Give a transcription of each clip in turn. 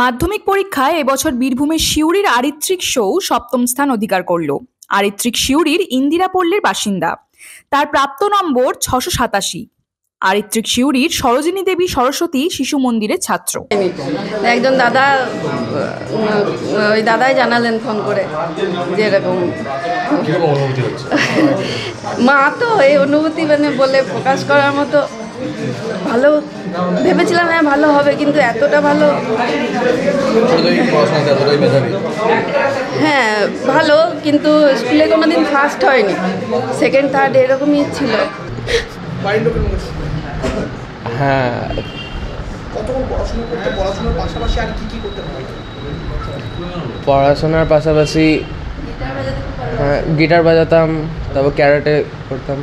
মাধ্যমিক পরীক্ষায় এবছর বীরভূমের সিউড়ির আরিত্রিক সৌ সপ্তম স্থান অধিকার করল। আরিত্রিক সিউড়ির ইন্দিরা পল্লীর বাসিন্দা। তার প্রাপ্ত নম্বর 687। আরিত্রিক সিউড়ির সরোজিনী দেবী সরস্বতী শিশু মন্দিরের ছাত্র। একজন দাদা, ওই দাদাই জানালেন ফোন করে যে এরকম মা। তো এই অনুভূতি মানে বলে প্রকাশ করার মতো। ভালো ভেবেছিলাম হ্যাঁ ভালো হবে, কিন্তু এতটা ভালো, হ্যাঁ ভালো, কিন্তু স্কুলে কোনোদিন ফার্স্ট হয়নি, সেকেন্ড থার্ড এরকমই ছিল। হ্যাঁ, পড়াশোনার পাশাপাশি গিটার বাজাতাম, তারপর ক্যারাটে করতাম।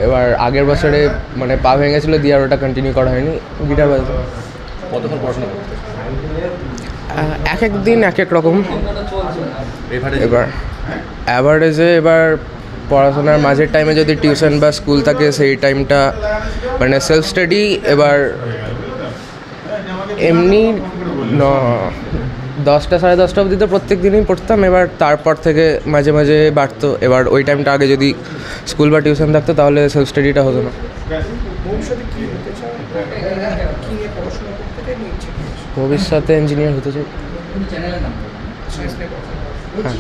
এবার আগের বছরে মানে পা ভেঙে গেছিলো, দিয়ে আর ওটা কন্টিনিউ করা হয়নি। গিটার বাজাতাম। কতক্ষণ পড়াশোনা করতে? এক এক দিন এক এক রকম। এবার অ্যাভারেজে এবার পড়াশোনার মাঝের টাইমে যদি টিউশন বা স্কুল থাকে সেই টাইমটা মানে সেলফ স্টাডি। এবার এমনি 10টা সাড়ে 10টা অবধি তো প্রত্যেক দিনই পড়তাম। এবার তারপর থেকে মাঝে মাঝে বাড়তো। এবার ওই টাইমটা আগে যদি স্কুল বা টিউশন থাকতো তাহলে সেলফ স্টাডিটা হতো না। ভবিষ্যতে ইঞ্জিনিয়ার হতে চাই। হ্যাঁ।